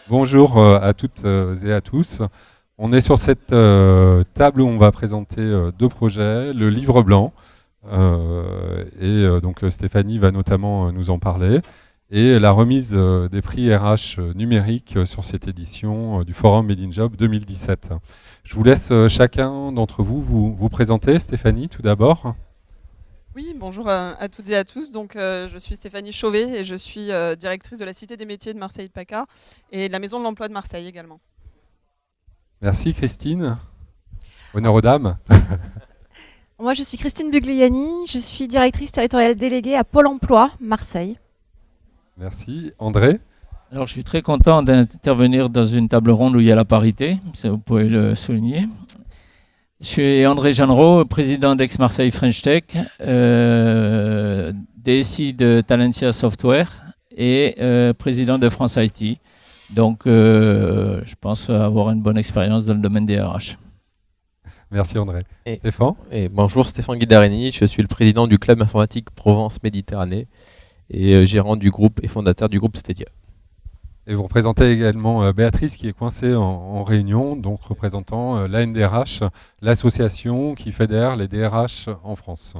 Bonjour à toutes et à tous. On est sur cette table où on va présenter deux projets, le livre blanc, donc Stéphanie va notamment nous en parler, et la remise des prix RH numériques sur cette édition du Forum Made in Job 2017. Je vous laisse chacun d'entre vous présenter. Stéphanie, tout d'abord. Oui, bonjour à toutes et à tous. Donc, je suis Stéphanie Chauvet et je suis directrice de la Cité des métiers de Marseille-PACA et de la Maison de l'Emploi de Marseille également. Merci Christine. Honneur aux dames. Moi, je suis Christine Bugliani, je suis directrice territoriale déléguée à Pôle emploi Marseille. Merci. André. Alors, je suis très content d'intervenir dans une table ronde où il y a la parité, ça vous pouvez le souligner. Je suis André Jeannereau, président d'Aix-Marseille French Tech, DSI de Talentia Software et président de France IT. Donc, je pense avoir une bonne expérience dans le domaine des RH. Merci André. Stéphane. Bonjour, Stéphane Guidarini, je suis le président du club informatique Provence Méditerranée et gérant du groupe et fondateur du groupe Stedia. Et vous représentez également Béatrice qui est coincée en réunion, donc représentant l'ANDRH, l'association qui fédère les DRH en France.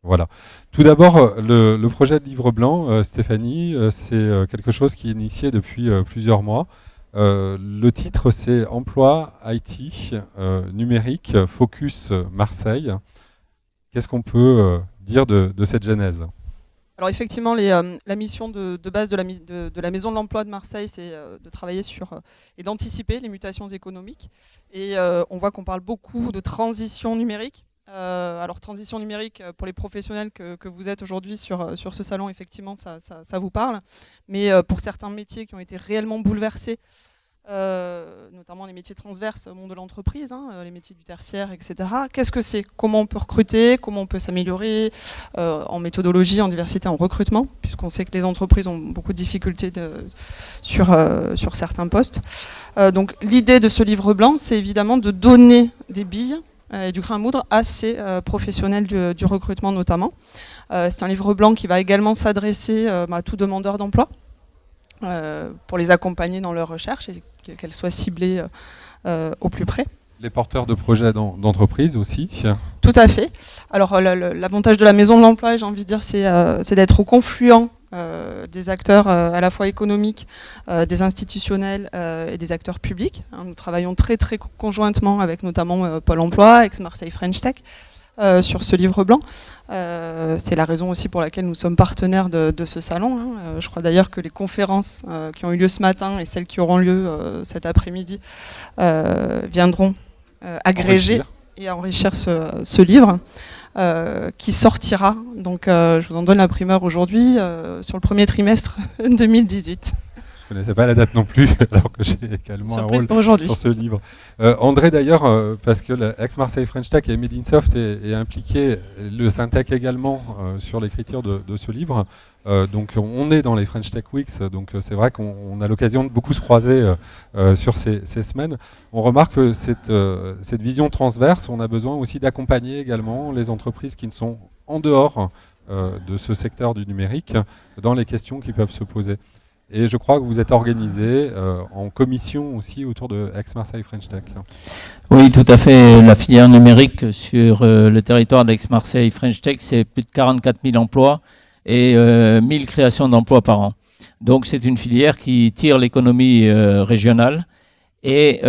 Voilà. Tout d'abord, le projet de livre blanc, Stéphanie, c'est quelque chose qui est initié depuis plusieurs mois. Le titre, c'est Emploi IT numérique, Focus Marseille. Qu'est-ce qu'on peut dire de cette genèse ? Alors effectivement, la mission de base de la Maison de l'Emploi de Marseille, c'est de travailler sur et d'anticiper les mutations économiques. Et on voit qu'on parle beaucoup de transition numérique. Alors transition numérique pour les professionnels que vous êtes aujourd'hui sur ce salon, effectivement, ça vous parle. Mais pour certains métiers qui ont été réellement bouleversés, notamment les métiers transverses au monde de l'entreprise, les métiers du tertiaire, etc. Qu'est-ce que c'est ? Comment on peut recruter ? Comment on peut s'améliorer en méthodologie, en diversité, en recrutement, puisqu'on sait que les entreprises ont beaucoup de difficultés sur certains postes. Donc l'idée de ce livre blanc, c'est évidemment de donner des billes et du grain à moudre à ces professionnels du recrutement notamment. C'est un livre blanc qui va également s'adresser à tout demandeur d'emploi, pour les accompagner dans leur recherche et qu'elles soient ciblées au plus près. Les porteurs de projets d'entreprise aussi. Tout à fait. Alors l'avantage de la Maison de l'Emploi, j'ai envie de dire, c'est d'être au confluent des acteurs à la fois économiques, des institutionnels et des acteurs publics. Nous travaillons très très conjointement avec notamment Pôle emploi, Aix-Marseille French Tech, sur ce livre blanc. C'est la raison aussi pour laquelle nous sommes partenaires de ce salon. Je crois d'ailleurs que les conférences qui ont eu lieu ce matin et celles qui auront lieu cet après-midi viendront agréger et enrichir ce livre qui sortira. Donc je vous en donne la primeur aujourd'hui sur le premier trimestre 2018. Je ne connaissais pas la date non plus, alors que j'ai également un rôle sur ce livre. André, d'ailleurs, parce que Aix-Marseille French Tech et Made in Soft est impliqué, le Syntec également, sur l'écriture de ce livre. Donc on est dans les French Tech Weeks, donc c'est vrai qu'on a l'occasion de beaucoup se croiser sur ces semaines. On remarque que cette vision transverse, on a besoin aussi d'accompagner également les entreprises qui ne sont en dehors de ce secteur du numérique dans les questions qui peuvent se poser. Et je crois que vous êtes organisé en commission aussi autour de Aix-Marseille French Tech. Oui, tout à fait. La filière numérique sur le territoire d'Aix-Marseille French Tech, c'est plus de 44 000 emplois et 1000 créations d'emplois par an. Donc c'est une filière qui tire l'économie régionale. Et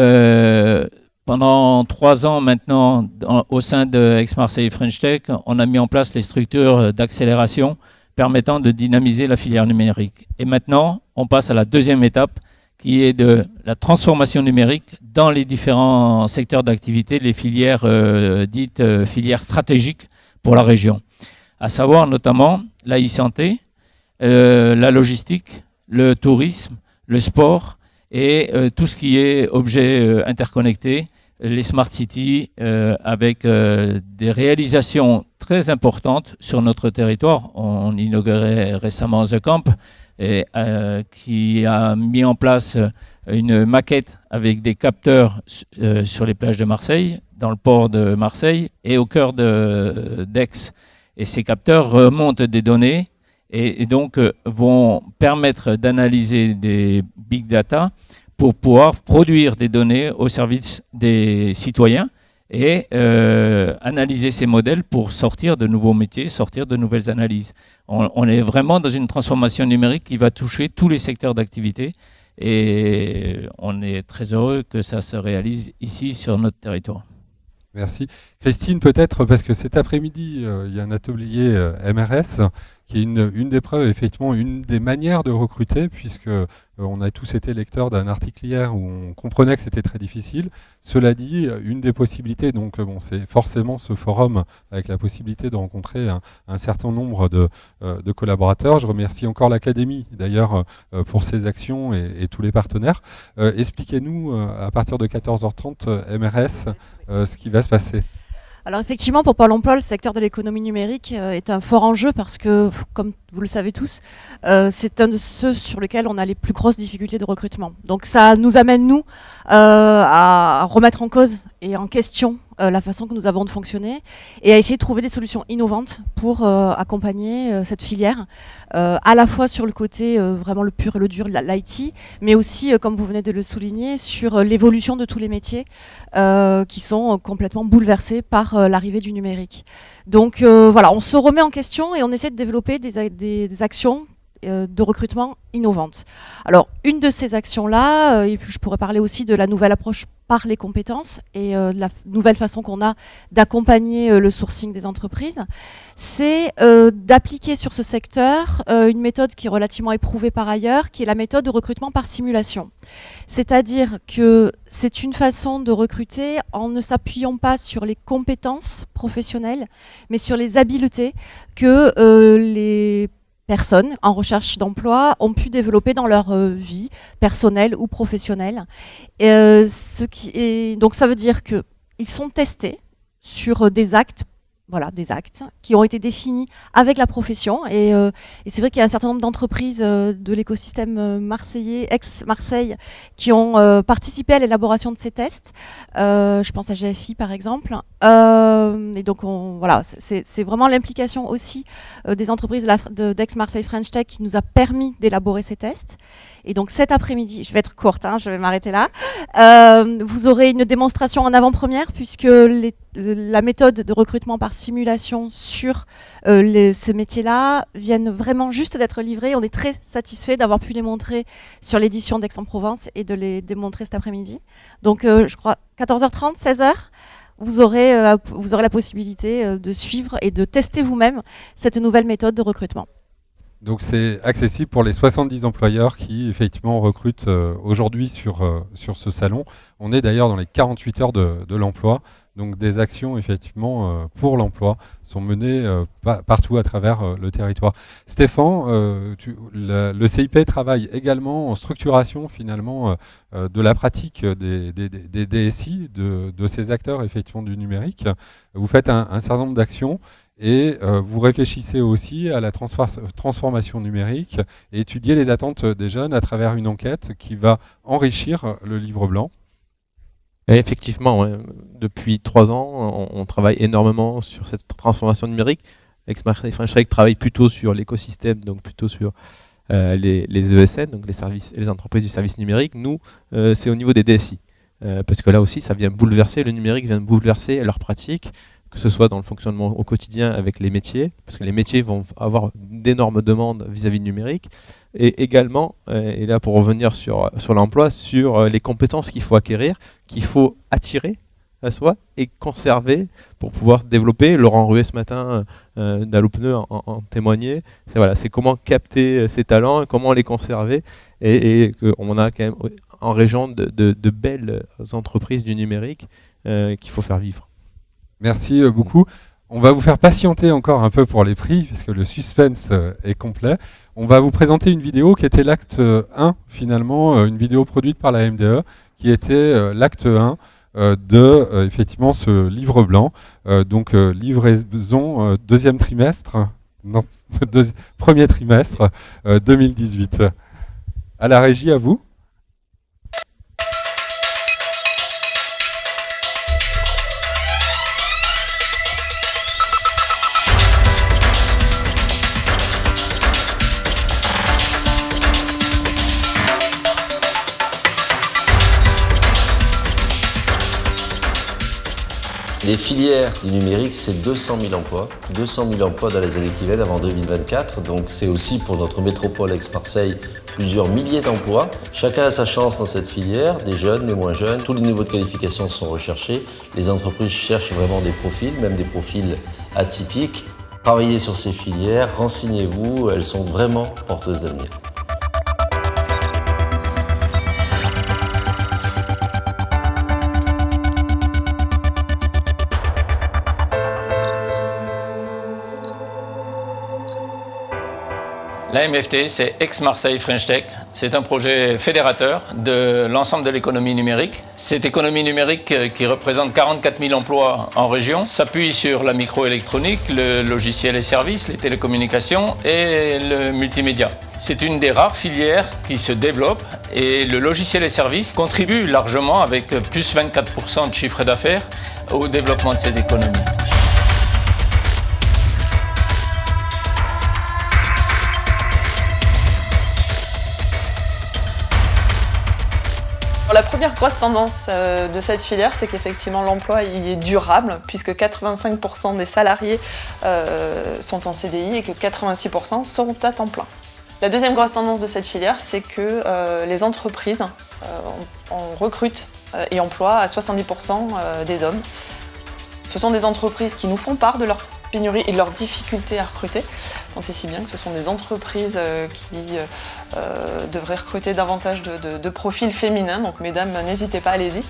pendant 3 ans maintenant, au sein de Aix-Marseille French Tech, on a mis en place les structures d'accélération permettant de dynamiser la filière numérique. Et maintenant, on passe à la deuxième étape, qui est de la transformation numérique dans les différents secteurs d'activité, les filières dites filières stratégiques pour la région. À savoir notamment la e-santé, la logistique, le tourisme, le sport et tout ce qui est objet interconnecté, les smart cities, avec des réalisations très importantes sur notre territoire. On inaugurait récemment The Camp, qui a mis en place une maquette avec des capteurs sur les plages de Marseille, dans le port de Marseille et au cœur d'Aix. Et ces capteurs remontent des données et donc vont permettre d'analyser des big data pour pouvoir produire des données au service des citoyens et analyser ces modèles pour sortir de nouveaux métiers, sortir de nouvelles analyses. On est vraiment dans une transformation numérique qui va toucher tous les secteurs d'activité et on est très heureux que ça se réalise ici sur notre territoire. Merci. Christine, peut-être, parce que cet après-midi, il y a un atelier MRS qui est une des preuves, effectivement, une des manières de recruter, puisque on a tous été lecteurs d'un article hier où on comprenait que c'était très difficile. Cela dit, une des possibilités, donc c'est forcément ce forum avec la possibilité de rencontrer un certain nombre de collaborateurs. Je remercie encore l'Académie, d'ailleurs, pour ses actions et tous les partenaires. Expliquez-nous, à partir de 14h30, MRS, ce qui va se passer. Alors effectivement, pour Pôle emploi, le secteur de l'économie numérique est un fort enjeu parce que, comme vous le savez tous, c'est un de ceux sur lesquels on a les plus grosses difficultés de recrutement. Donc ça nous amène, nous, à remettre en cause et en question la façon que nous avons de fonctionner et à essayer de trouver des solutions innovantes pour accompagner cette filière, à la fois sur le côté vraiment le pur et le dur, l'IT, mais aussi, comme vous venez de le souligner, sur l'évolution de tous les métiers qui sont complètement bouleversés par l'arrivée du numérique. Donc voilà, on se remet en question et on essaie de développer des actions de recrutement innovantes. Alors, une de ces actions-là, et puis je pourrais parler aussi de la nouvelle approche par les compétences et la nouvelle façon qu'on a d'accompagner le sourcing des entreprises, c'est d'appliquer sur ce secteur une méthode qui est relativement éprouvée par ailleurs, qui est la méthode de recrutement par simulation. C'est-à-dire que c'est une façon de recruter en ne s'appuyant pas sur les compétences professionnelles, mais sur les habiletés que les personnes en recherche d'emploi ont pu développer dans leur vie personnelle ou professionnelle. Donc ça veut dire qu'ils sont testés sur des actes, des actes qui ont été définis avec la profession. Et c'est vrai qu'il y a un certain nombre d'entreprises de l'écosystème marseillais, ex-Marseille, qui ont participé à l'élaboration de ces tests. Je pense à GFI par exemple. Et donc c'est vraiment l'implication aussi des entreprises d'ex-Marseille French Tech qui nous a permis d'élaborer ces tests. Et donc cet après-midi, je vais être courte, je vais m'arrêter là, vous aurez une démonstration en avant-première puisque la méthode de recrutement par simulation sur ces métiers-là viennent vraiment juste d'être livrés. On est très satisfait d'avoir pu les montrer sur l'édition d'Aix-en-Provence et de les démontrer cet après-midi. Donc je crois 14h30, 16h, vous aurez la possibilité de suivre et de tester vous-même cette nouvelle méthode de recrutement. Donc c'est accessible pour les 70 employeurs qui effectivement recrutent aujourd'hui sur ce salon. On est d'ailleurs dans les 48 heures de l'emploi. Donc des actions effectivement pour l'emploi sont menées partout à travers le territoire. Stéphane, le CIP travaille également en structuration finalement de la pratique des DSI, de ces acteurs effectivement du numérique. Vous faites un certain nombre d'actions. Et vous réfléchissez aussi à la transformation numérique et étudiez les attentes des jeunes à travers une enquête qui va enrichir le livre blanc. Et effectivement, depuis 3 ans, on travaille énormément sur cette transformation numérique. Ex-Marseille French Tech travaille plutôt sur l'écosystème, donc plutôt sur les ESN, donc les entreprises du service numérique. Nous, c'est au niveau des DSI. Parce que là aussi, ça vient bouleverser, le numérique vient bouleverser leurs pratiques, que ce soit dans le fonctionnement au quotidien avec les métiers, parce que les métiers vont avoir d'énormes demandes vis-à-vis du numérique, et également, et là pour revenir sur l'emploi, sur les compétences qu'il faut acquérir, qu'il faut attirer à soi et conserver pour pouvoir développer. Laurent Ruet ce matin d'Allopneu en témoignait. C'est comment capter ces talents, comment les conserver, et qu'on a quand même en région de belles entreprises du numérique qu'il faut faire vivre. Merci beaucoup. On va vous faire patienter encore un peu pour les prix, puisque le suspense est complet. On va vous présenter une vidéo qui était l'acte 1, finalement, une vidéo produite par la MDE, qui était l'acte 1 de effectivement ce livre blanc. Donc livraison deuxième trimestre, non, premier trimestre 2018. À la régie, à vous. Les filières du numérique, c'est 200 000 emplois. 200 000 emplois dans les années qui viennent avant 2024. Donc c'est aussi pour notre métropole Aix-Marseille plusieurs milliers d'emplois. Chacun a sa chance dans cette filière, des jeunes, des moins jeunes. Tous les niveaux de qualification sont recherchés. Les entreprises cherchent vraiment des profils, même des profils atypiques. Travaillez sur ces filières, renseignez-vous, elles sont vraiment porteuses d'avenir. La MFT, c'est Aix-Marseille French Tech. C'est un projet fédérateur de l'ensemble de l'économie numérique. Cette économie numérique qui représente 44 000 emplois en région s'appuie sur la microélectronique, le logiciel et services, les télécommunications et le multimédia. C'est une des rares filières qui se développe et le logiciel et services contribue largement avec plus 24% de chiffre d'affaires au développement de cette économie. La première grosse tendance de cette filière, c'est qu'effectivement l'emploi il est durable, puisque 85% des salariés sont en CDI et que 86% sont à temps plein. La deuxième grosse tendance de cette filière, c'est que les entreprises recrutent et emploient à 70% des hommes. Ce sont des entreprises qui nous font part de leur pénurie et de leur difficulté à recruter. Tant et si bien que ce sont des entreprises qui devraient recruter davantage de profils féminins. Donc mesdames, n'hésitez pas, allez-y.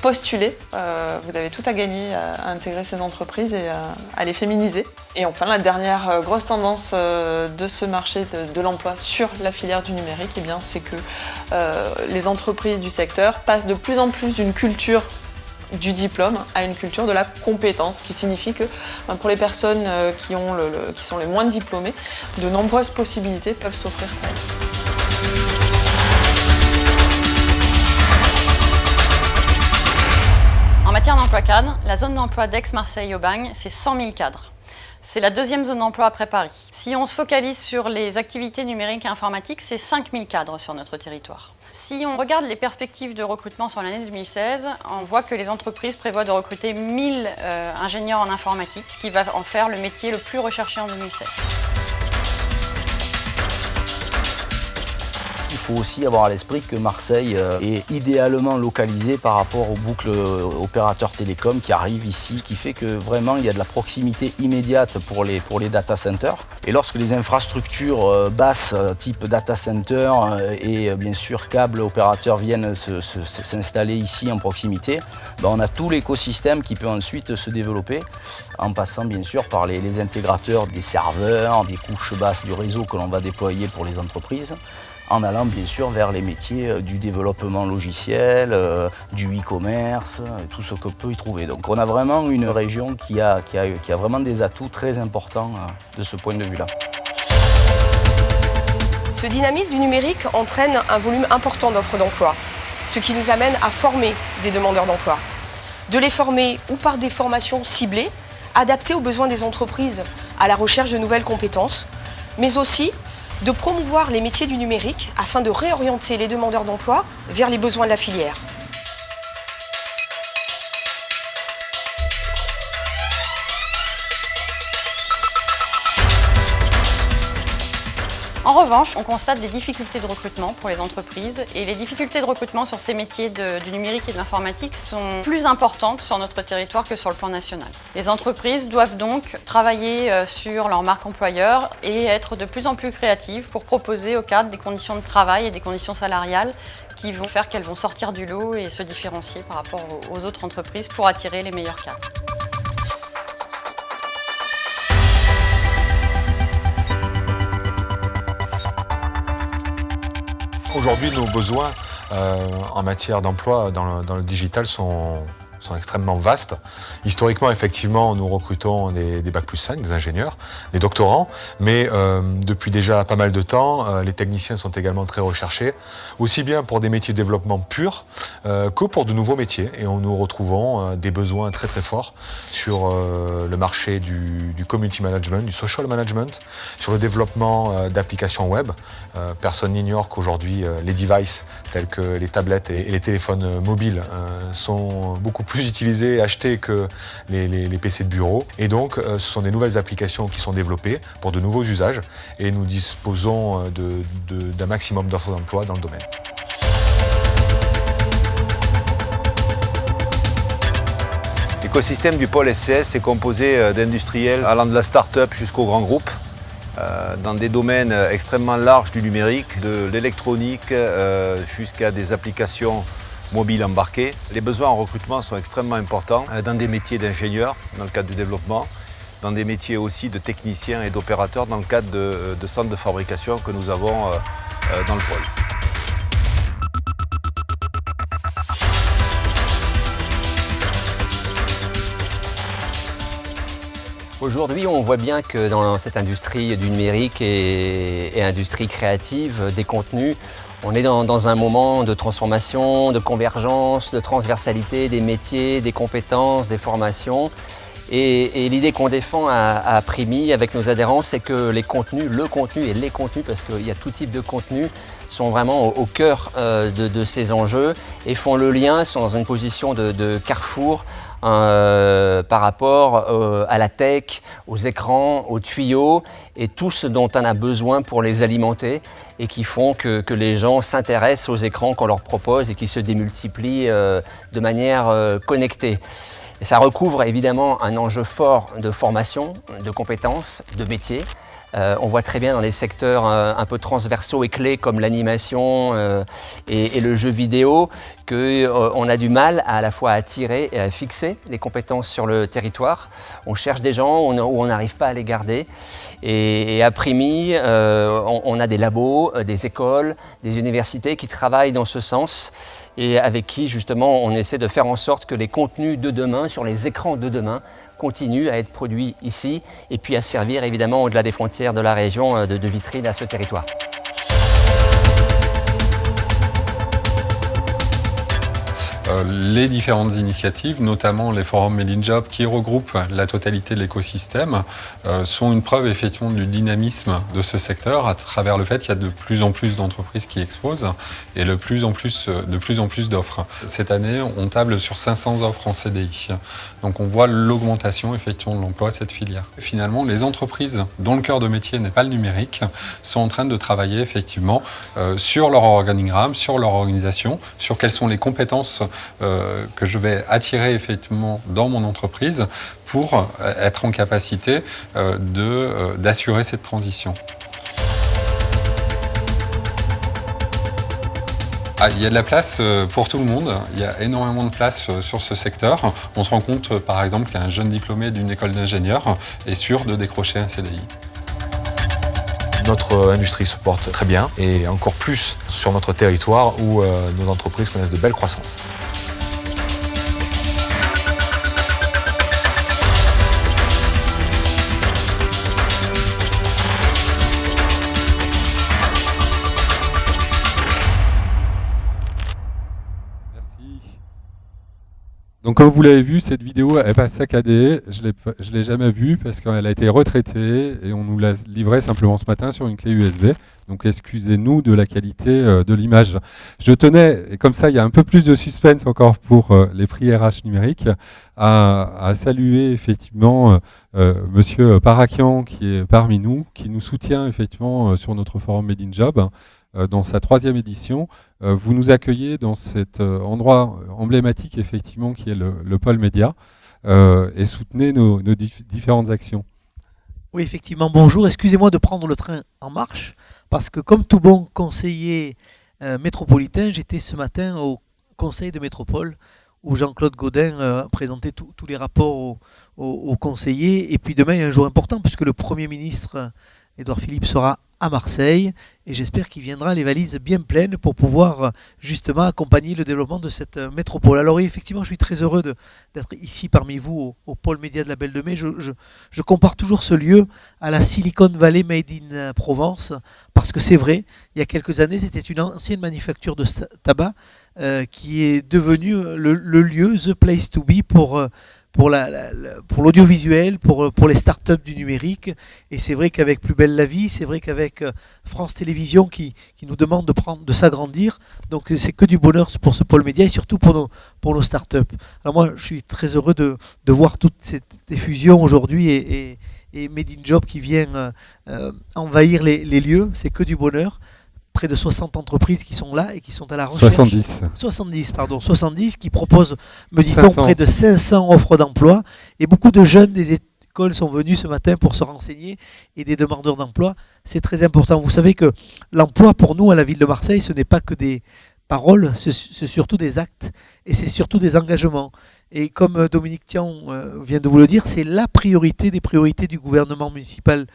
Postulez, vous avez tout à gagner à intégrer ces entreprises et à les féminiser. Et enfin, la dernière grosse tendance de ce marché de l'emploi sur la filière du numérique, eh bien, c'est que les entreprises du secteur passent de plus en plus d'une culture du diplôme à une culture de la compétence, qui signifie que pour les personnes qui sont les moins diplômées, de nombreuses possibilités peuvent s'offrir à elles. En matière d'emploi cadre, la zone d'emploi d'Aix-Marseille-Aubagne, c'est 100 000 cadres. C'est la deuxième zone d'emploi après Paris. Si on se focalise sur les activités numériques et informatiques, c'est 5 000 cadres sur notre territoire. Si on regarde les perspectives de recrutement sur l'année 2016, on voit que les entreprises prévoient de recruter 1000 ingénieurs en informatique, ce qui va en faire le métier le plus recherché en 2016. Il faut aussi avoir à l'esprit que Marseille est idéalement localisé par rapport aux boucles opérateurs télécoms qui arrivent ici, ce qui fait que vraiment il y a de la proximité immédiate pour les data centers. Et lorsque les infrastructures basses type data center et bien sûr câbles opérateurs viennent s'installer ici en proximité, on a tout l'écosystème qui peut ensuite se développer en passant bien sûr par les intégrateurs des serveurs, des couches basses du réseau que l'on va déployer pour les entreprises, en allant bien sûr vers les métiers du développement logiciel, du e-commerce, tout ce qu'on peut y trouver. Donc on a vraiment une région qui a vraiment des atouts très importants de ce point de vue-là. Ce dynamisme du numérique entraîne un volume important d'offres d'emploi, ce qui nous amène à former des demandeurs d'emploi. De les former ou par des formations ciblées, adaptées aux besoins des entreprises à la recherche de nouvelles compétences, mais aussi de promouvoir les métiers du numérique afin de réorienter les demandeurs d'emploi vers les besoins de la filière. En revanche, on constate des difficultés de recrutement pour les entreprises et les difficultés de recrutement sur ces métiers du numérique et de l'informatique sont plus importantes sur notre territoire que sur le plan national. Les entreprises doivent donc travailler sur leur marque employeur et être de plus en plus créatives pour proposer aux cadres des conditions de travail et des conditions salariales qui vont faire qu'elles vont sortir du lot et se différencier par rapport aux autres entreprises pour attirer les meilleurs cadres. Aujourd'hui, nos besoins en matière d'emploi dans le digital sont extrêmement vastes. Historiquement, effectivement, nous recrutons des Bac+5, des ingénieurs, des doctorants, mais depuis déjà pas mal de temps, les techniciens sont également très recherchés, aussi bien pour des métiers de développement purs que pour de nouveaux métiers. Et nous retrouvons des besoins très très forts sur le marché du community management, du social management, sur le développement d'applications web. Personne n'ignore qu'aujourd'hui, les devices tels que les tablettes et les téléphones mobiles sont beaucoup plus utilisés et achetés que les PC de bureau. Et donc, ce sont des nouvelles applications qui sont développées pour de nouveaux usages. Et nous disposons d'un maximum d'offres d'emploi dans le domaine. L'écosystème du pôle SCS est composé d'industriels allant de la start-up jusqu'au grand groupe, dans des domaines extrêmement larges du numérique, de l'électronique jusqu'à des applications mobiles embarquées. Les besoins en recrutement sont extrêmement importants dans des métiers d'ingénieurs, dans le cadre du développement, dans des métiers aussi de techniciens et d'opérateurs dans le cadre de centres de fabrication que nous avons dans le pôle. Aujourd'hui, on voit bien que dans cette industrie du numérique et industrie créative des contenus, on est dans un moment de transformation, de convergence, de transversalité des métiers, des compétences, des formations. Et l'idée qu'on défend à Primi avec nos adhérents, c'est que le contenu et les contenus, parce qu'il y a tout type de contenu, sont vraiment au cœur de ces enjeux et font le lien, sont dans une position de carrefour par rapport à la tech, aux écrans, aux tuyaux et tout ce dont on a besoin pour les alimenter et qui font que les gens s'intéressent aux écrans qu'on leur propose et qui se démultiplient de manière connectée. Et ça recouvre évidemment un enjeu fort de formation, de compétences, de métiers. On voit très bien dans les secteurs un peu transversaux et clés comme l'animation et le jeu vidéo qu'on a du mal à la fois à attirer et à fixer les compétences sur le territoire. On cherche des gens où on n'arrive pas à les garder. Et à Primi, on a des labos, des écoles, des universités qui travaillent dans ce sens et avec qui justement on essaie de faire en sorte que les contenus de demain, sur les écrans de demain, continue à être produit ici et puis à servir évidemment au-delà des frontières de la région de vitrine à ce territoire. Les différentes initiatives, notamment les forums Made in Job qui regroupent la totalité de l'écosystème, sont une preuve effectivement du dynamisme de ce secteur à travers le fait qu'il y a de plus en plus d'entreprises qui exposent et de plus en plus d'offres. Cette année, on table sur 500 offres en CDI. Donc on voit l'augmentation effectivement de l'emploi à cette filière. Et finalement, les entreprises dont le cœur de métier n'est pas le numérique sont en train de travailler effectivement sur leur organigramme, sur leur organisation, sur quelles sont les compétences que je vais attirer effectivement dans mon entreprise pour être en capacité d'assurer cette transition. Il y a de la place pour tout le monde, il y a énormément de place sur ce secteur. On se rend compte par exemple qu'un jeune diplômé d'une école d'ingénieur est sûr de décrocher un CDI. Notre industrie se porte très bien et encore plus sur notre territoire où nos entreprises connaissent de belles croissances. Donc comme vous l'avez vu, cette vidéo est pas saccadée, je l'ai jamais vue parce qu'elle a été retraitée et on nous l'a livrée simplement ce matin sur une clé USB. Donc excusez-nous de la qualité de l'image. Je tenais, et comme ça il y a un peu plus de suspense encore pour les prix RH numériques, à saluer effectivement Monsieur Parakian qui est parmi nous, qui nous soutient effectivement sur notre forum Made in Job. Dans sa 3e édition, vous nous accueillez dans cet endroit emblématique effectivement qui est le pôle média et soutenez nos différentes actions. Oui, effectivement, bonjour. Excusez-moi de prendre le train en marche parce que comme tout bon conseiller métropolitain, j'étais ce matin au conseil de métropole où Jean-Claude Gaudin présentait tous les rapports aux conseillers. Et puis demain, il y a un jour important puisque le Premier ministre Édouard Philippe sera à Marseille et j'espère qu'il viendra les valises bien pleines pour pouvoir justement accompagner le développement de cette métropole. Alors oui, effectivement, je suis très heureux d'être ici parmi vous au pôle média de la Belle de Mai. Je compare toujours ce lieu à la Silicon Valley Made in Provence parce que c'est vrai, il y a quelques années, c'était une ancienne manufacture de tabac qui est devenue le lieu, the place to be pour l'audiovisuel, pour les startups du numérique. Et c'est vrai qu'avec Plus belle la vie, c'est vrai qu'avec France Télévisions qui nous demande de s'agrandir. Donc c'est que du bonheur pour ce pôle média et surtout pour nos startups. Alors moi, je suis très heureux de voir toute cette fusion aujourd'hui et Made in Job qui vient envahir les lieux. C'est que du bonheur. Près de 60 entreprises qui sont là et qui sont à la recherche. 70 qui proposent, me dit-on, près de 500 offres d'emploi. Et beaucoup de jeunes des écoles sont venus ce matin pour se renseigner et des demandeurs d'emploi. C'est très important. Vous savez que l'emploi pour nous à la ville de Marseille, ce n'est pas que des paroles, c'est surtout des actes et c'est surtout des engagements. Et comme Dominique Tian vient de vous le dire, c'est la priorité des priorités du gouvernement municipal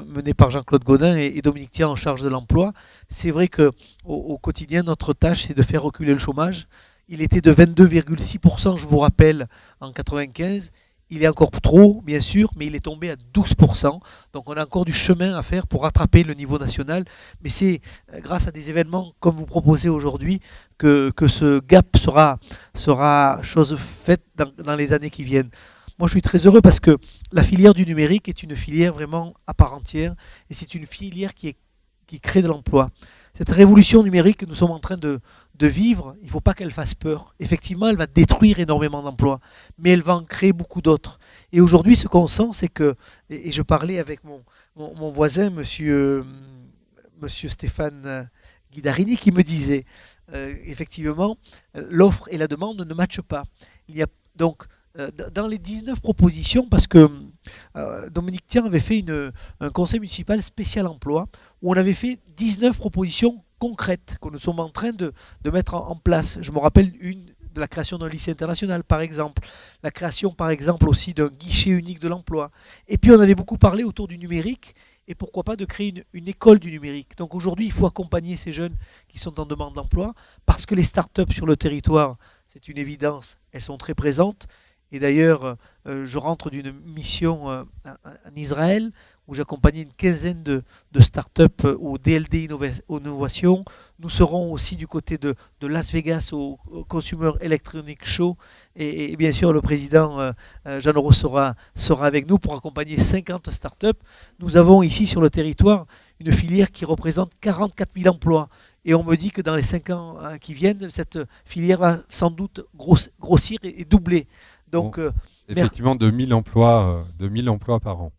mené par Jean-Claude Gaudin et Dominique Tian en charge de l'emploi. C'est vrai qu'au quotidien, notre tâche, c'est de faire reculer le chômage. Il était de 22,6%, je vous rappelle, en 1995. Il est encore trop, bien sûr, mais il est tombé à 12%. Donc on a encore du chemin à faire pour rattraper le niveau national. Mais c'est grâce à des événements comme vous proposez aujourd'hui que ce gap sera chose faite dans les années qui viennent. Moi, je suis très heureux parce que la filière du numérique est une filière vraiment à part entière et c'est une filière qui crée de l'emploi. Cette révolution numérique que nous sommes en train de vivre, il ne faut pas qu'elle fasse peur. Effectivement, elle va détruire énormément d'emplois, mais elle va en créer beaucoup d'autres. Et aujourd'hui, ce qu'on sent, c'est que, et je parlais avec mon voisin, monsieur Stéphane Guidarini, qui me disait, effectivement, l'offre et la demande ne matchent pas. Il y a donc dans les 19 propositions, parce que Dominique Tian avait fait un conseil municipal spécial emploi, où on avait fait 19 propositions concrètes que nous sommes en train de mettre en place. Je me rappelle une de la création d'un lycée international, par exemple. La création, par exemple, aussi d'un guichet unique de l'emploi. Et puis, on avait beaucoup parlé autour du numérique, et pourquoi pas de créer une école du numérique. Donc aujourd'hui, il faut accompagner ces jeunes qui sont en demande d'emploi, parce que les startups sur le territoire, c'est une évidence, elles sont très présentes. Et d'ailleurs, je rentre d'une mission en Israël où j'accompagnais une quinzaine de startups au DLD Innovation. Nous serons aussi du côté de Las Vegas au Consumer Electronic Show. Et bien sûr, le président Jean Leroux sera avec nous pour accompagner 50 startups. Nous avons ici sur le territoire une filière qui représente 44 000 emplois. Et on me dit que dans les 5 ans qui viennent, cette filière va sans doute grossir et doubler. Donc, effectivement, 2000 emplois par an.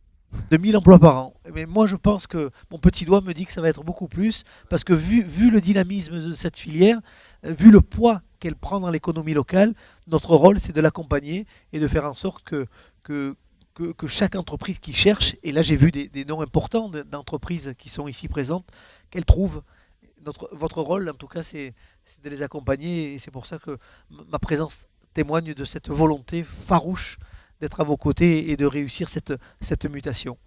2000 emplois par an. Mais moi, je pense que mon petit doigt me dit que ça va être beaucoup plus, parce que vu le dynamisme de cette filière, vu le poids qu'elle prend dans l'économie locale, notre rôle, c'est de l'accompagner et de faire en sorte que chaque entreprise qui cherche, et là j'ai vu des noms importants d'entreprises qui sont ici présentes, qu'elles trouvent. Votre rôle, en tout cas, c'est de les accompagner, et c'est pour ça que ma présence témoigne de cette volonté farouche d'être à vos côtés et de réussir cette mutation.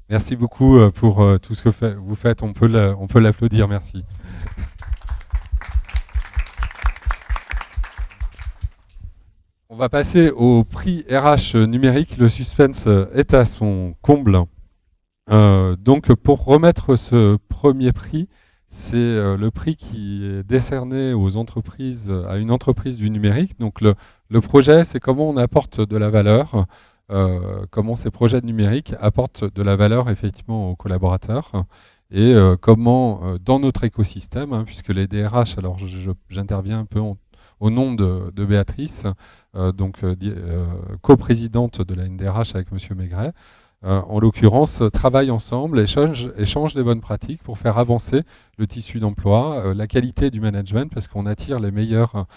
Merci beaucoup pour tout ce que vous faites. On peut l'applaudir, merci. On va passer au prix RH numérique. Le suspense est à son comble. Donc pour remettre ce premier prix, c'est le prix qui est décerné aux entreprises, à une entreprise du numérique. Donc le projet, c'est comment on apporte de la valeur, comment ces projets numériques apportent de la valeur effectivement aux collaborateurs et comment dans notre écosystème, puisque les DRH, alors j'interviens un peu au nom de Béatrice, coprésidente de la NDRH avec Monsieur Maigret, en l'occurrence, travaillent ensemble, échangent des bonnes pratiques pour faire avancer le tissu d'emploi, la qualité du management, parce qu'on attire les meilleurs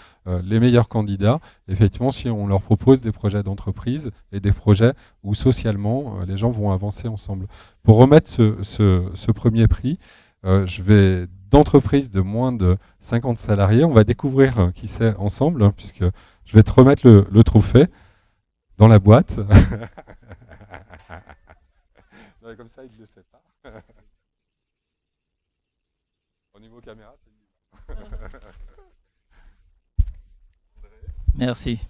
candidats, effectivement, si on leur propose des projets d'entreprise et des projets où socialement, les gens vont avancer ensemble. Pour remettre ce premier prix, je vais d'entreprises de moins de 50 salariés, on va découvrir qui c'est ensemble, puisque je vais te remettre le trophée dans la boîte. Comme ça, il ne le sait pas. Au niveau caméra, c'est Merci.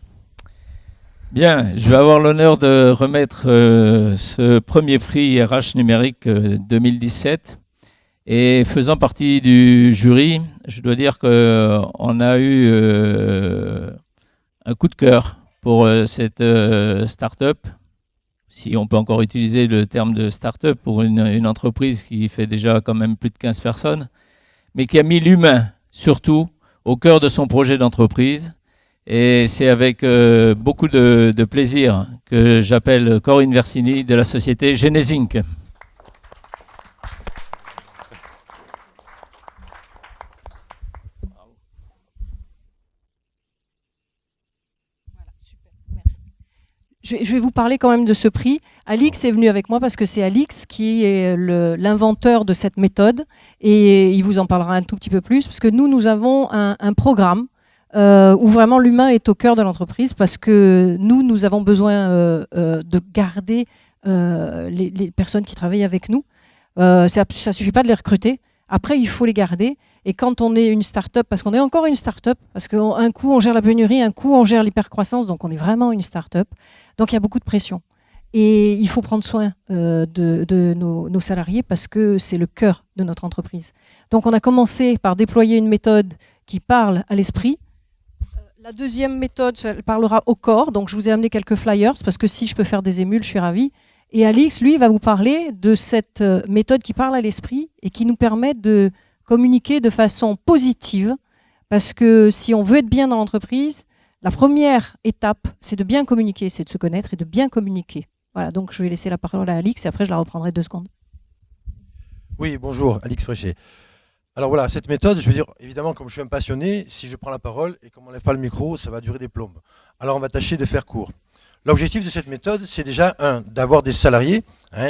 Bien, je vais avoir l'honneur de remettre ce premier prix RH numérique 2017. Et faisant partie du jury, je dois dire qu'on a eu un coup de cœur pour cette start-up, si on peut encore utiliser le terme de start-up pour une entreprise qui fait déjà quand même plus de 15 personnes, mais qui a mis l'humain, surtout, au cœur de son projet d'entreprise. Et c'est avec beaucoup de plaisir que j'appelle Corinne Versini de la société Genesinc. Je vais vous parler quand même de ce prix. Alix est venu avec moi parce que c'est Alix qui est l'inventeur de cette méthode et il vous en parlera un tout petit peu plus parce que nous avons un programme où vraiment l'humain est au cœur de l'entreprise parce que nous avons besoin de garder les personnes qui travaillent avec nous. Ça ne suffit pas de les recruter. Après, il faut les garder. Et quand on est une start-up, parce qu'on est encore une start-up, parce qu'un coup on gère la pénurie, un coup on gère l'hypercroissance, donc on est vraiment une start-up. Donc il y a beaucoup de pression. Et il faut prendre soin de nos salariés parce que c'est le cœur de notre entreprise. Donc on a commencé par déployer une méthode qui parle à l'esprit. La deuxième méthode, elle parlera au corps. Donc je vous ai amené quelques flyers parce que si je peux faire des émules, je suis ravie. Et Alix, lui, va vous parler de cette méthode qui parle à l'esprit et qui nous permet de communiquer de façon positive. Parce que si on veut être bien dans l'entreprise, la première étape, c'est de bien communiquer, c'est de se connaître et de bien communiquer. Voilà, donc je vais laisser la parole à Alix et après je la reprendrai 2 secondes. Oui, bonjour, Alix Fréchet. Alors voilà, cette méthode, je veux dire, évidemment, comme je suis un passionné, si je prends la parole et qu'on ne m'enlève pas le micro, ça va durer des plombes. Alors on va tâcher de faire court. L'objectif de cette méthode, c'est déjà, d'avoir des salariés,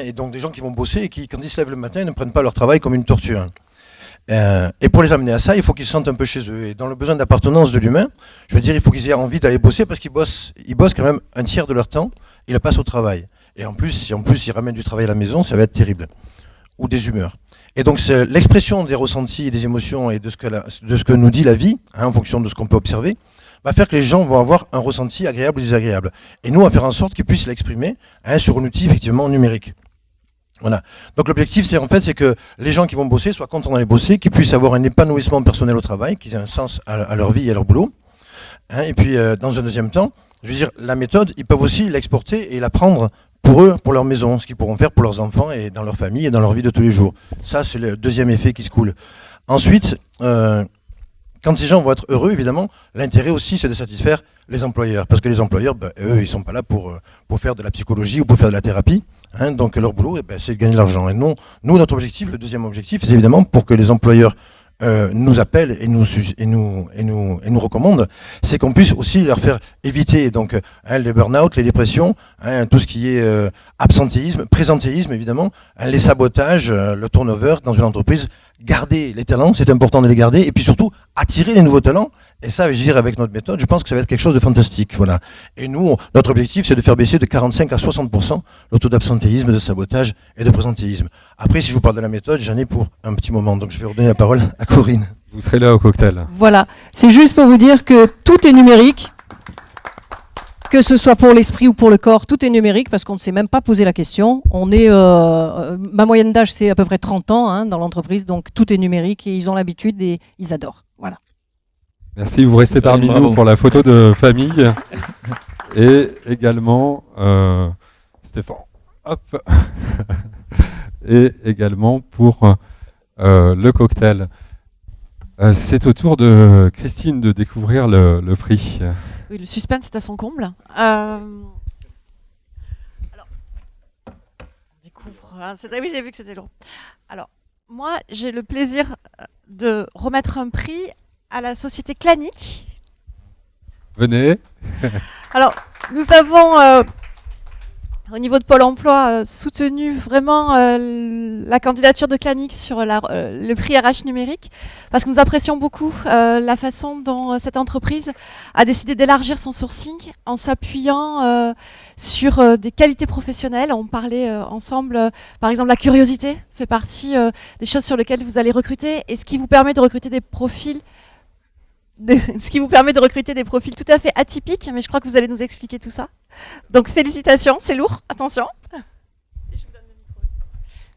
et donc des gens qui vont bosser et qui, quand ils se lèvent le matin, ne prennent pas leur travail comme une tortue. Et pour les amener à ça, il faut qu'ils se sentent un peu chez eux. Et dans le besoin d'appartenance de l'humain, je veux dire, il faut qu'ils aient envie d'aller bosser parce qu'ils bossent quand même un tiers de leur temps, ils la passent au travail. Et en plus, si ils ramènent du travail à la maison, ça va être terrible. Ou des humeurs. Et donc, c'est l'expression des ressentis et des émotions et de ce que nous dit la vie, en fonction de ce qu'on peut observer, va faire que les gens vont avoir un ressenti agréable ou désagréable. Et nous, on va faire en sorte qu'ils puissent l'exprimer sur un outil effectivement numérique. Voilà. Donc l'objectif, c'est que les gens qui vont bosser soient contents d'aller bosser, qu'ils puissent avoir un épanouissement personnel au travail, qu'ils aient un sens à leur vie et à leur boulot. Et puis, dans un deuxième temps, je veux dire, la méthode, ils peuvent aussi l'exporter et la prendre pour eux, pour leur maison, ce qu'ils pourront faire pour leurs enfants et dans leur famille et dans leur vie de tous les jours. Ça, c'est le deuxième effet qui se coule. Ensuite, quand ces gens vont être heureux, évidemment, l'intérêt aussi, c'est de satisfaire les employeurs. Parce que les employeurs, eux, ils ne sont pas là pour faire de la psychologie ou pour faire de la thérapie. Donc leur boulot, c'est de gagner de l'argent. Et nous, notre objectif, le deuxième objectif, c'est évidemment pour que les employeurs nous appellent et nous recommandent, c'est qu'on puisse aussi leur faire éviter donc les burn-out, les dépressions, tout ce qui est absentéisme, présentéisme évidemment, les sabotages, le turnover dans une entreprise. Garder les talents, c'est important de les garder, et puis surtout attirer les nouveaux talents. Et ça, je veux dire, avec notre méthode, je pense que ça va être quelque chose de fantastique. Voilà. Et nous, notre objectif, c'est de faire baisser de 45 à 60% le taux d'absentéisme, de sabotage et de présentéisme. Après, si je vous parle de la méthode, j'en ai pour un petit moment, donc je vais redonner la parole à Corinne. Vous serez là au cocktail. Voilà, c'est juste pour vous dire que tout est numérique. Que ce soit pour l'esprit ou pour le corps, tout est numérique parce qu'on ne s'est même pas posé la question. Ma moyenne d'âge, c'est à peu près 30 ans dans l'entreprise, donc tout est numérique et ils ont l'habitude et ils adorent. Voilà. Merci, vous restez parmi nous pour la photo de famille. Et également, Stéphane, hop, et également pour le cocktail. C'est au tour de Christine de découvrir le prix. Oui, le suspense est à son comble. Alors, on découvre. Oui, j'ai vu que c'était long. Alors, moi, j'ai le plaisir de remettre un prix à la société Clanic. Venez. Alors, nous avons, au niveau de Pôle emploi, soutenu vraiment la candidature de Clanic sur le prix RH numérique, parce que nous apprécions beaucoup la façon dont cette entreprise a décidé d'élargir son sourcing en s'appuyant sur des qualités professionnelles. On parlait ensemble, par exemple, la curiosité fait partie des choses sur lesquelles vous allez recruter, et ce qui vous permet de recruter des profils tout à fait atypiques, mais je crois que vous allez nous expliquer tout ça. Donc félicitations, c'est lourd, attention.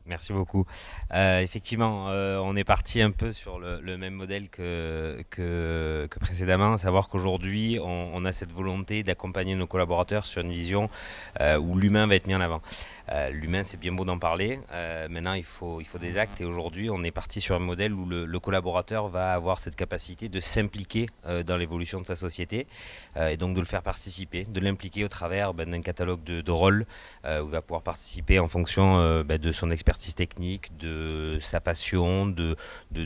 Merci beaucoup. Effectivement, on est parti un peu sur le même modèle que précédemment, à savoir qu'aujourd'hui, on a cette volonté d'accompagner nos collaborateurs sur une vision où l'humain va être mis en avant. L'humain, c'est bien beau d'en parler. Maintenant, il faut des actes. Et aujourd'hui, on est parti sur un modèle où le collaborateur va avoir cette capacité de s'impliquer dans l'évolution de sa société et donc de le faire participer, de l'impliquer au travers d'un catalogue de rôles où il va pouvoir participer en fonction de son expertise technique, de sa passion, de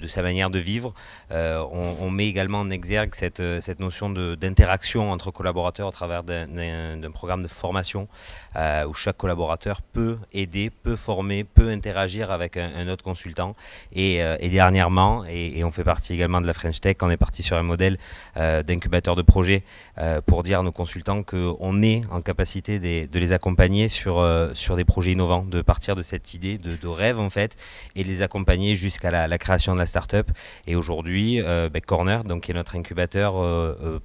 sa manière de vivre. On met également en exergue cette notion d'interaction entre collaborateurs au travers d'un programme de formation où chaque collaborateur peut aider, peut former, peut interagir avec un autre consultant. Et dernièrement, et on fait partie également de la French Tech, on est parti sur un modèle d'incubateur de projet pour dire à nos consultants qu'on est en capacité de les accompagner sur des projets innovants, de partir de cette idée de rêve en fait, et de les accompagner jusqu'à la création de la start-up. Et aujourd'hui, Corner, donc, qui est notre incubateur,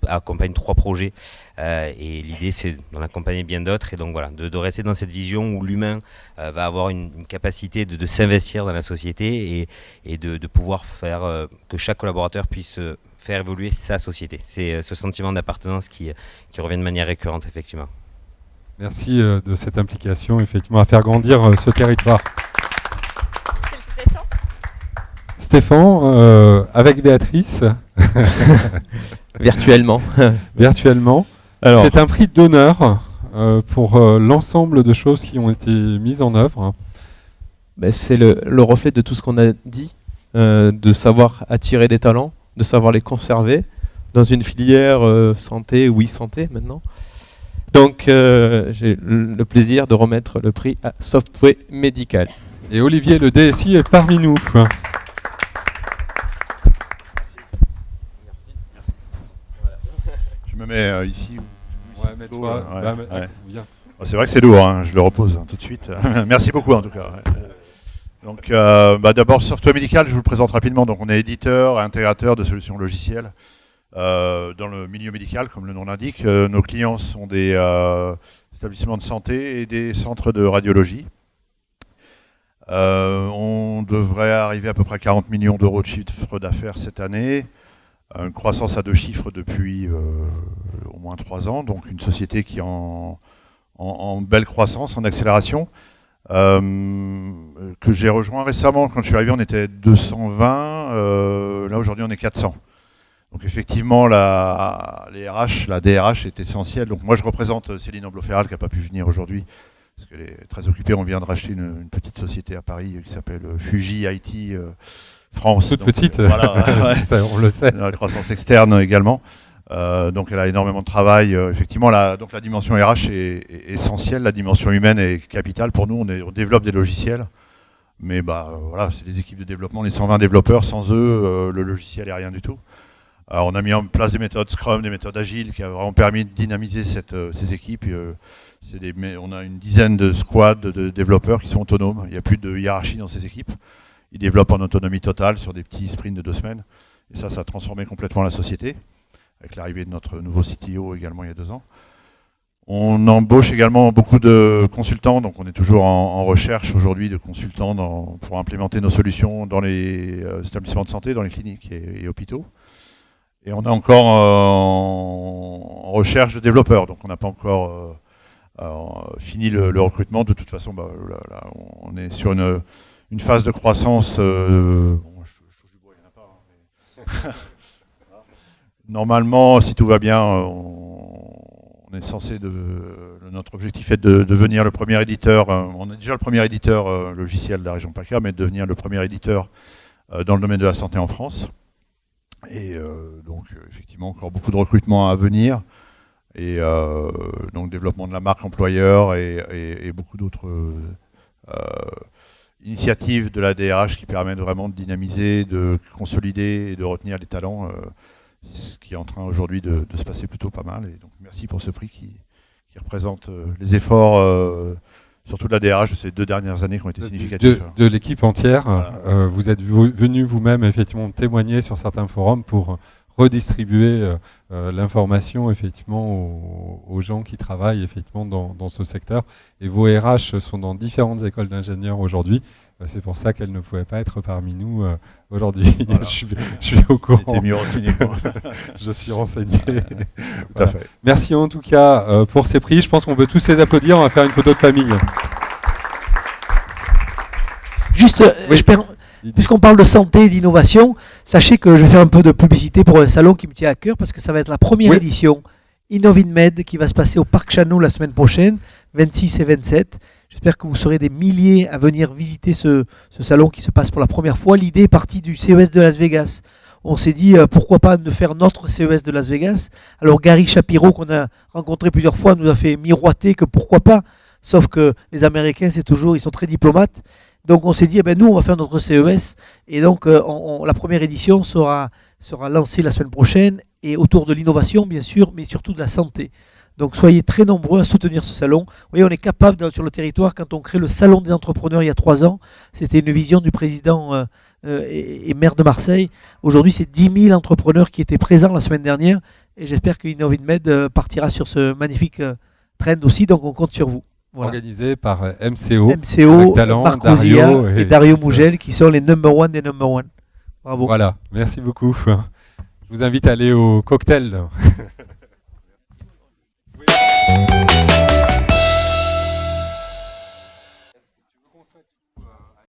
accompagne 3 projets. Et l'idée, c'est d'en accompagner bien d'autres. Et donc voilà, de rester dans cette vision où l'humain va avoir une capacité de s'investir dans la société et de pouvoir faire que chaque collaborateur puisse faire évoluer sa société. C'est ce sentiment d'appartenance qui revient de manière récurrente, effectivement. Merci de cette implication, effectivement, à faire grandir ce territoire. Félicitations. Stéphane, avec Béatrice. Virtuellement. Virtuellement. C'est un prix d'honneur pour l'ensemble de choses qui ont été mises en œuvre. C'est le reflet de tout ce qu'on a dit, de savoir attirer des talents, de savoir les conserver dans une filière santé ou e-santé maintenant. Donc j'ai le plaisir de remettre le prix à Software Médical. Et Olivier, le DSI, est parmi nous. Merci. Je me mets ici. Ouais, mets-toi. C'est vrai que c'est lourd, hein, je le repose tout de suite. Merci beaucoup en tout cas. Donc d'abord Software Médical, je vous le présente rapidement. Donc on est éditeur et intégrateur de solutions logicielles dans le milieu médical, comme le nom l'indique. Nos clients sont des établissements de santé et des centres de radiologie. On devrait arriver à peu près à 40 millions d'euros de chiffre d'affaires cette année. Une croissance à 2 chiffres depuis au moins 3 ans. Donc une société qui est en belle croissance, en accélération. Que j'ai rejoint récemment. Quand je suis arrivé, on était 220. Là, aujourd'hui, on est 400. Donc, effectivement, la DRH est essentielle. Donc, moi, je représente Céline Ambloferal, qui n'a pas pu venir aujourd'hui, parce qu'elle est très occupée. On vient de racheter une petite société à Paris qui s'appelle Fuji IT France. Toute petite, voilà, ça, on le sait. La croissance externe également. Donc elle a énormément de travail. Effectivement, donc la dimension RH est essentielle, la dimension humaine est capitale. Pour nous, on développe des logiciels, mais voilà, c'est des équipes de développement, on est 120 développeurs, sans eux, le logiciel est rien du tout. Alors, on a mis en place des méthodes Scrum, des méthodes agiles, qui a vraiment permis de dynamiser ces équipes. On a une dizaine de squads de développeurs qui sont autonomes, il n'y a plus de hiérarchie dans ces équipes. Ils développent en autonomie totale sur des petits sprints de 2 semaines, et ça a transformé complètement la société, avec l'arrivée de notre nouveau CTO également il y a 2 ans. On embauche également beaucoup de consultants, donc on est toujours en recherche aujourd'hui de consultants pour implémenter nos solutions dans les établissements de santé, dans les cliniques et hôpitaux. Et on est encore en recherche de développeurs, donc on n'a pas encore fini le recrutement. De toute façon, là, on est sur une phase de croissance. Je touche du bois, il n'y en a pas. Mais normalement, si tout va bien, on est censé notre objectif est de devenir le premier éditeur. On est déjà le premier éditeur logiciel de la région PACA, mais de devenir le premier éditeur dans le domaine de la santé en France. Et donc, effectivement, encore beaucoup de recrutements à venir. Et donc, développement de la marque employeur et beaucoup d'autres initiatives de la DRH qui permettent vraiment de dynamiser, de consolider et de retenir les talents. Ce qui est en train aujourd'hui de se passer plutôt pas mal. Et donc merci pour ce prix qui représente les efforts, surtout de la DRH de ces 2 dernières années qui ont été significatifs. De l'équipe entière. Voilà. Vous êtes venu vous-même effectivement témoigner sur certains forums pour redistribuer l'information effectivement aux gens qui travaillent effectivement dans ce secteur. Et vos RH sont dans différentes écoles d'ingénieurs aujourd'hui. C'est pour ça qu'elle ne pouvait pas être parmi nous aujourd'hui. Voilà. Je suis au courant. J'étais mieux renseigné. Je suis renseigné. Tout à fait. Merci en tout cas pour ces prix. Je pense qu'on peut tous les applaudir. On va faire une photo de famille. Juste, oui. Puisqu'on parle de santé et d'innovation, sachez que je vais faire un peu de publicité pour un salon qui me tient à cœur parce que ça va être la première édition InnovinMed qui va se passer au Parc Chano la semaine prochaine, 26 et 27. J'espère que vous serez des milliers à venir visiter ce salon qui se passe pour la première fois. L'idée est partie du CES de Las Vegas. On s'est dit pourquoi pas de faire notre CES de Las Vegas. Alors Gary Shapiro, qu'on a rencontré plusieurs fois, nous a fait miroiter que pourquoi pas. Sauf que les Américains, ils sont très diplomates. Donc on s'est dit, nous on va faire notre CES. Et donc la première édition sera lancée la semaine prochaine. Et autour de l'innovation, bien sûr, mais surtout de la santé. Donc soyez très nombreux à soutenir ce salon. Vous voyez, on est capable sur le territoire, quand on crée le salon des entrepreneurs il y a 3 ans, c'était une vision du président et maire de Marseille. Aujourd'hui, c'est 10 000 entrepreneurs qui étaient présents la semaine dernière. Et j'espère que InnovinMed partira sur ce magnifique trend aussi. Donc on compte sur vous. Voilà. Organisé par MCO avec Talent, Marc Dario et Dario Mougel, qui sont les number one des number one. Bravo. Voilà, merci beaucoup. Je vous invite à aller au cocktail.